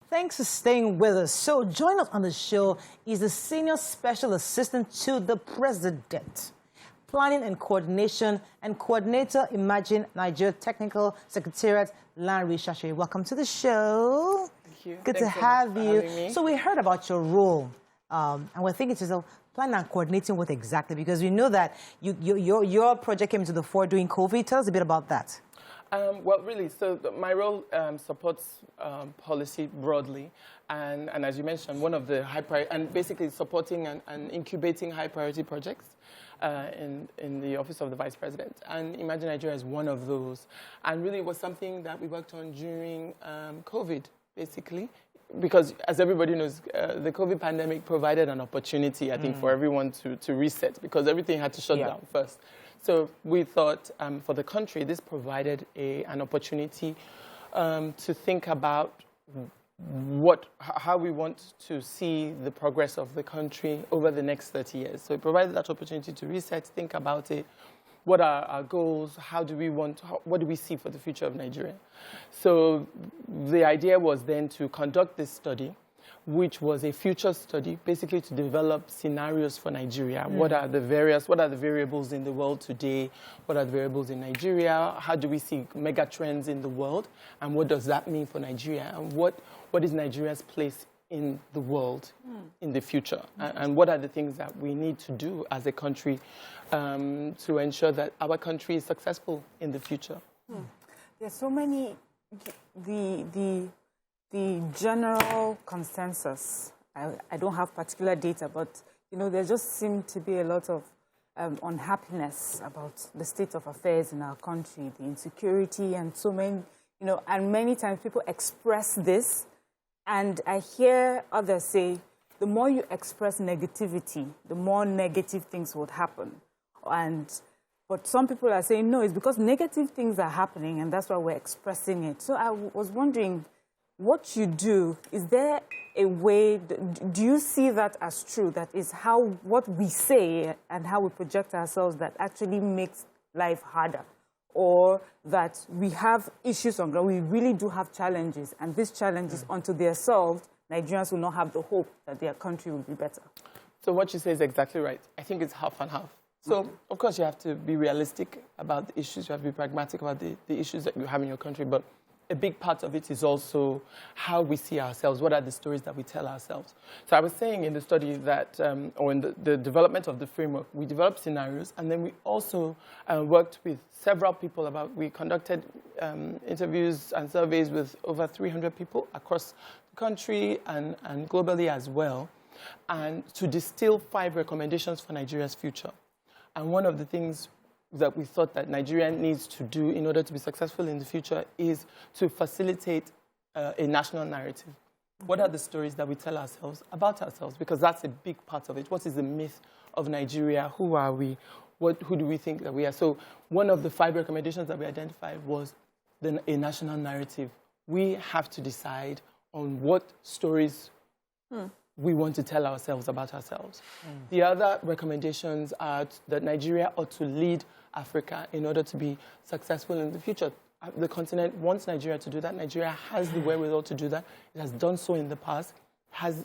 Thanks for staying with us. So join us on the show is the Senior Special Assistant to the President, Planning and Coordination and Coordinator, Imagine Nigeria Technical Secretariat, Lanre Shasore. Welcome to the show. Thank you. Good to have you. So we heard about your role, and we're thinking to yourself, planning and coordinating what exactly? Because we know that your project came to the fore during COVID. Tell us a bit about that. Well, really, so my role supports policy broadly, and as you mentioned, one of the and basically supporting and incubating high-priority projects in the Office of the Vice President. And Imagine Nigeria is one of those. And really, it was something that we worked on during COVID, basically, because as everybody knows, the COVID pandemic provided an opportunity, I think, for everyone to reset, because everything had to shut down first. So we thought for the country, this provided an opportunity to think about how we want to see the progress of the country over the next 30 years. So it provided that opportunity to reset, think about it. What are our goals? What do we see for the future of Nigeria? So the idea was then to conduct this study, which was a future study, basically to develop scenarios for Nigeria. What are the variables in the world today? What are the variables in Nigeria? How do we see mega trends in the world? And what does that mean for Nigeria? And what is Nigeria's place in the world in the future? And what are the things that we need to do as a country to ensure that our country is successful in the future? There's so many, the general consensus, I don't have particular data, but there just seemed to be a lot of unhappiness about the state of affairs in our country, the insecurity, and so many, and many times people express this, and I hear others say, the more you express negativity, the more negative things would happen. But some people are saying, no, it's because negative things are happening, and that's why we're expressing it. So I was wondering, what you do, is there a way, do you see that as true? That is what we say and how we project ourselves that actually makes life harder? Or that we have issues on ground, we really do have challenges, and these challenges, until they are solved, Nigerians will not have the hope that their country will be better? So what you say is exactly right. I think it's half and half. So, of course, you have to be realistic about the issues. You have to be pragmatic about the issues that you have in your country. But a big part of it is also how we see ourselves. What are the stories that we tell ourselves? So I was saying in the study that, or in the development of the framework, we developed scenarios, and then we also worked with several people we conducted interviews and surveys with over 300 people across the country and globally as well, and to distill 5 recommendations for Nigeria's future. And one of the things that we thought that Nigeria needs to do in order to be successful in the future is to facilitate a national narrative. What are the stories that we tell ourselves about ourselves? Because that's a big part of it. What is the myth of Nigeria? Who are we? Who do we think that we are? So one of the 5 recommendations that we identified was a national narrative. We have to decide on what stories we want to tell ourselves about ourselves. The other recommendations are that Nigeria ought to lead Africa in order to be successful in the future. The continent wants Nigeria to do that. Nigeria has the wherewithal to do that. It has done so in the past.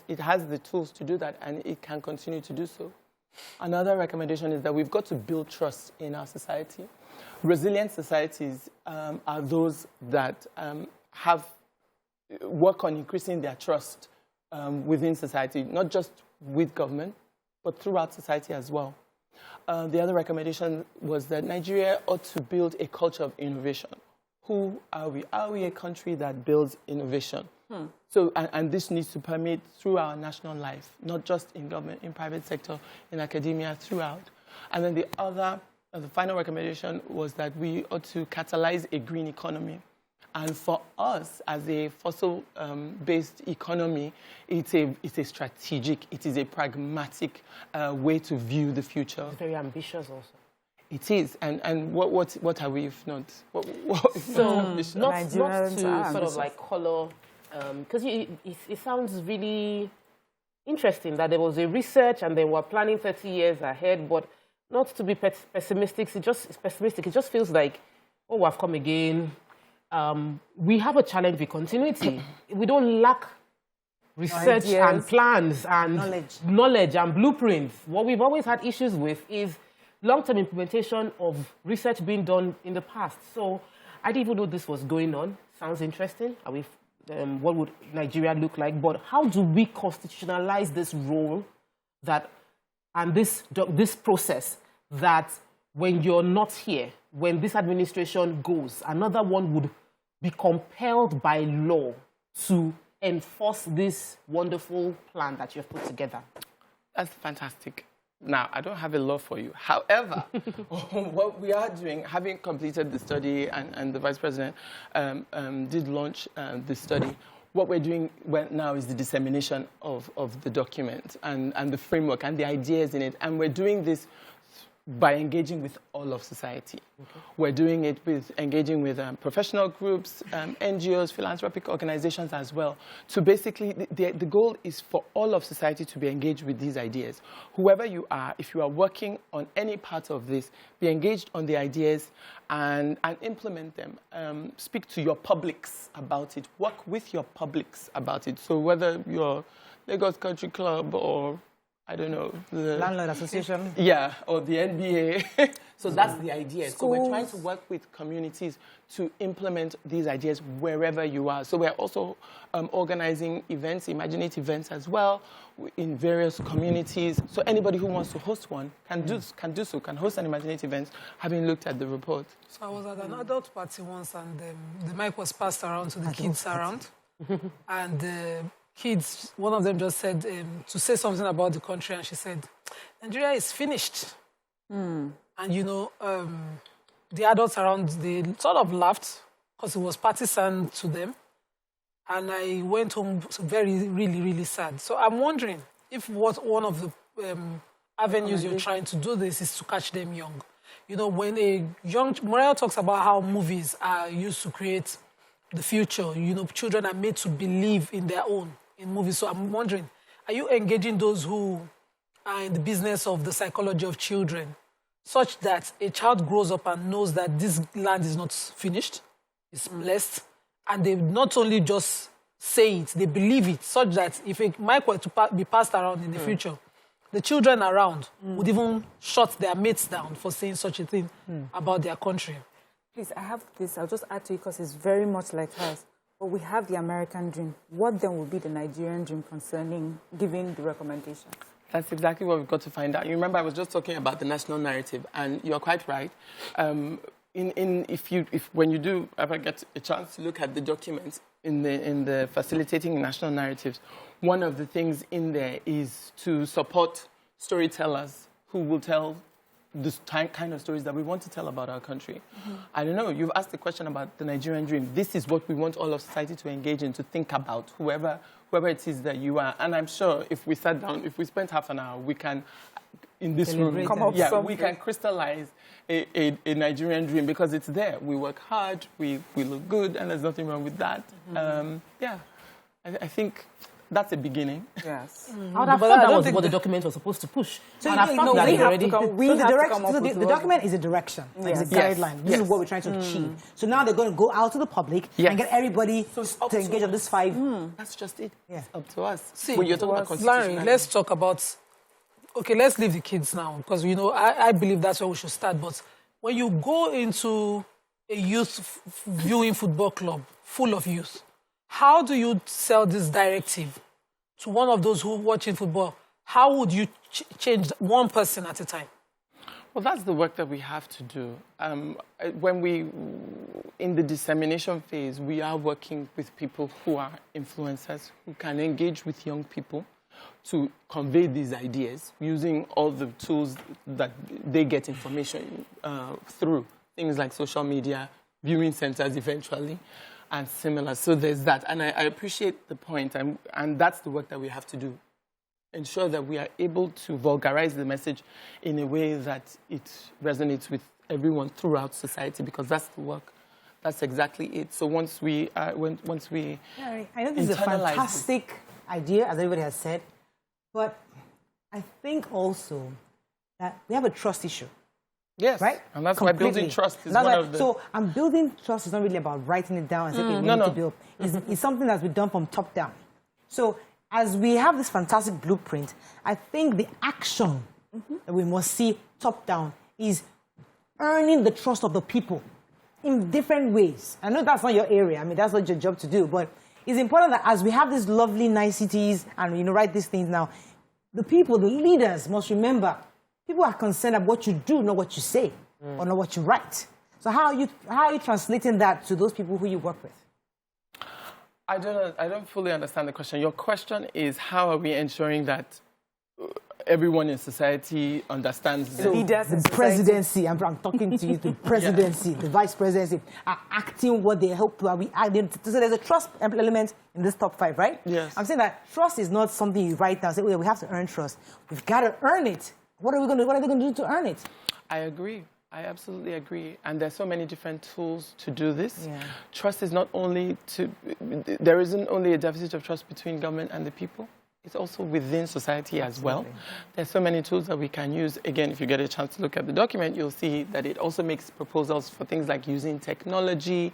It has the tools to do that, and it can continue to do so. Another recommendation is that we've got to build trust in our society. Resilient societies are those that work on increasing their trust within society, not just with government, but throughout society as well. The other recommendation was that Nigeria ought to build a culture of innovation. Who are we? Are we a country that builds innovation? So, and this needs to permeate through our national life, not just in government, in private sector, in academia, throughout. And then the final recommendation was that we ought to catalyze a green economy. And for us, as a fossil-based economy, it's a strategic, it is a pragmatic way to view the future. It's very ambitious also. It is. And what are we if not? Not to sort of like color, because it sounds really interesting that there was a research and they were planning 30 years ahead, but not to be pessimistic. It just feels like, oh, we've come again. We have a challenge with continuity. We don't lack research and plans and knowledge and blueprints. What we've always had issues with is long-term implementation of research being done in the past. So I didn't even know this was going on. Sounds interesting. What would Nigeria look like? But how do we constitutionalize this role and this process that when you're not here, when this administration goes, another one would be compelled by law to enforce this wonderful plan that you've put together? That's fantastic. Now, I don't have a law for you. However, what we are doing, having completed the study, and the Vice President did launch the study, what we're doing now is the dissemination of the document and the framework and the ideas in it. And we're doing this by engaging with all of society. Okay. We're doing it with engaging with professional groups, NGOs, philanthropic organizations as well. So basically, the goal is for all of society to be engaged with these ideas. Whoever you are, if you are working on any part of this, be engaged on the ideas and implement them. Speak to your publics about it. Work with your publics about it. So whether you're Lagos Country Club or I don't know. The Landlord Association? Yeah, or the NBA. So that's the idea. Schools. So we're trying to work with communities to implement these ideas wherever you are. So we're also organizing events, Imaginate events as well, in various communities. So anybody who wants to host one can host an Imaginate event, having looked at the report. So I was at an adult party once, and the mic was passed around to the kids around. And kids, one of them just said to say something about the country, and she said, Nigeria is finished. And, you know, the adults around, they sort of laughed because it was partisan to them. And I went home really, really sad. So I'm wondering if one of the avenues you're trying to do this is to catch them young. You know, when Morel talks about how movies are used to create the future, you know, children are made to believe in their own in movies. So I'm wondering, are you engaging those who are in the business of the psychology of children such that a child grows up and knows that this land is not finished, it's blessed, and they not only just say it, they believe it, such that if a mic were to be passed around in the future, the children around would even shut their mates down for saying such a thing about their country. Please, I have this. I'll just add to it because it's very much like hers. But we have the American dream. What then will be the Nigerian dream concerning giving the recommendations? That's exactly what we've got to find out. You remember I was just talking about the national narrative, and you're quite right. When you do ever get a chance to look at the documents in the facilitating national narratives, one of the things in there is to support storytellers who will tell the kind of stories that we want to tell about our country. I don't know, you've asked the question about the Nigerian dream. This is what we want all of society to engage in, to think about, whoever it is that you are. And I'm sure if we sat down, if we spent half an hour, we can, in this room, we can crystallize a Nigerian dream because it's there. We work hard, we look good, and there's nothing wrong with that. I think that's a beginning. Yes. I would have thought that was what the document was supposed to push. So the document is a direction, it's a guideline. This is what we're trying to achieve. So now they're going to go out to the public and get everybody to engage on this 5. That's just it. Yeah. It's up to us. See, when you're talking about constitution, Lanre, let's talk about... Okay, let's leave the kids now, because, you know, I believe that's where we should start. But when you go into a youth viewing football club full of youth, how do you sell this directive to one of those who are watching football? How would you change one person at a time? Well, that's the work that we have to do. In the dissemination phase, we are working with people who are influencers, who can engage with young people to convey these ideas using all the tools that they get information through, things like social media, viewing centers eventually, and similar. So there's that. And I appreciate the point, and that's the work that we have to do. Ensure that we are able to vulgarize the message in a way that it resonates with everyone throughout society, because that's the work. That's exactly it. So once we I know this is a fantastic idea, as everybody has said, but I think also that we have a trust issue. Yes, right? And that's why building trust is one of the... So, building trust is not really about writing it down and saying, okay, we need to build. It's something that's been done from top down. So, as we have this fantastic blueprint, I think the action that we must see top down is earning the trust of the people in different ways. I know that's not your area. I mean, that's not your job to do. But it's important that as we have these lovely niceties and, you know, write these things now, the people, the leaders must remember, people are concerned about what you do, not what you say, or not what you write. So how are you translating that to those people who you work with? I don't fully understand the question. Your question is, how are we ensuring that everyone in society understands the leaders in the presidency? I'm talking to you, the presidency, the vice presidency are acting what they hope to. Are we acting? So there's a trust element in this top 5, right? Yes. I'm saying that trust is not something you write down. Say, well, we have to earn trust. We've got to earn it. What are they going to do to earn it? I agree. I absolutely agree. And there's so many different tools to do this. Yeah. Trust is not only there isn't only a deficit of trust between government and the people. It's also within society as well. There's so many tools that we can use. Again, if you get a chance to look at the document, you'll see that it also makes proposals for things like using technology,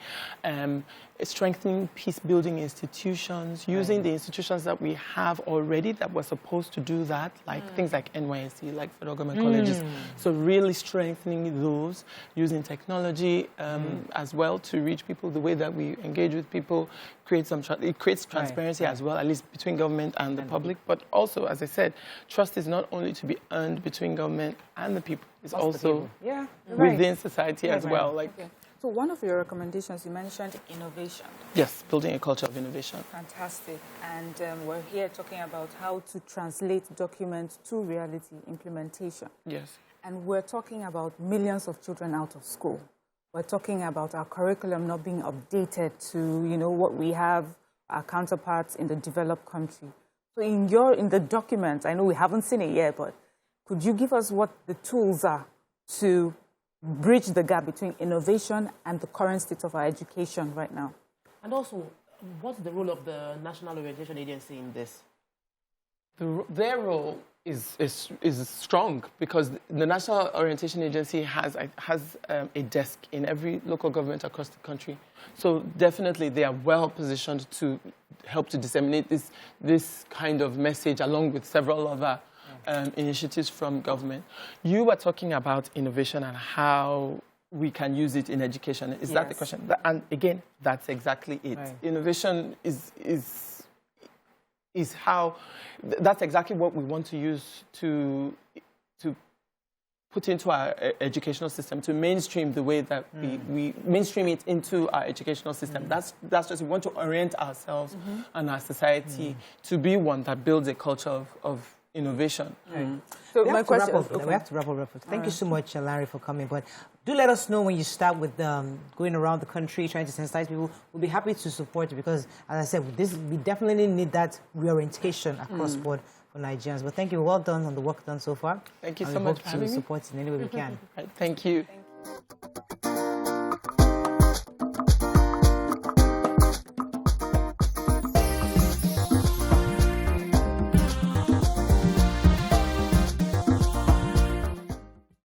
strengthening peace-building institutions, using the institutions that we have already that were supposed to do that, like things like NYSC, like federal government colleges. So really strengthening those, using technology as well to reach people, the way that we engage with people, it creates transparency as well, at least between government and the public. But also, as I said, trust is not only to be earned between government and the people, it's also within society as well. Like. So one of your recommendations, you mentioned innovation. Yes, building a culture of innovation. Fantastic. And we're here talking about how to translate documents to reality implementation. Yes. And we're talking about millions of children out of school. We're talking about our curriculum not being updated to, you know, what we have, our counterparts in the developed country. So in the document, I know we haven't seen it yet, but could you give us what the tools are to bridge the gap between innovation and the current state of our education right now? And also, what's the role of the National Orientation Agency in this? Their role is strong because the National Orientation Agency has a desk in every local government across the country. So definitely they are well positioned to help to disseminate this kind of message along with several other initiatives from government. You were talking about innovation and how we can use it in education. Is that the question? And again, that's exactly it. Right. Innovation is how, that's exactly what we want to use to put into our educational system, to mainstream the way that we mainstream it into our educational system. That's just, we want to orient ourselves and our society to be one that builds a culture of innovation. So my question is, we have to wrap up. Thank you so much, Lanre, for coming. But do let us know when you start with going around the country, trying to sensitize people. We'll be happy to support you because, as I said, we definitely need that reorientation across board for Nigerians. But thank you. Well done on the work done so far. Thank you so much for having me. We hope to support in any way we can. Thank you.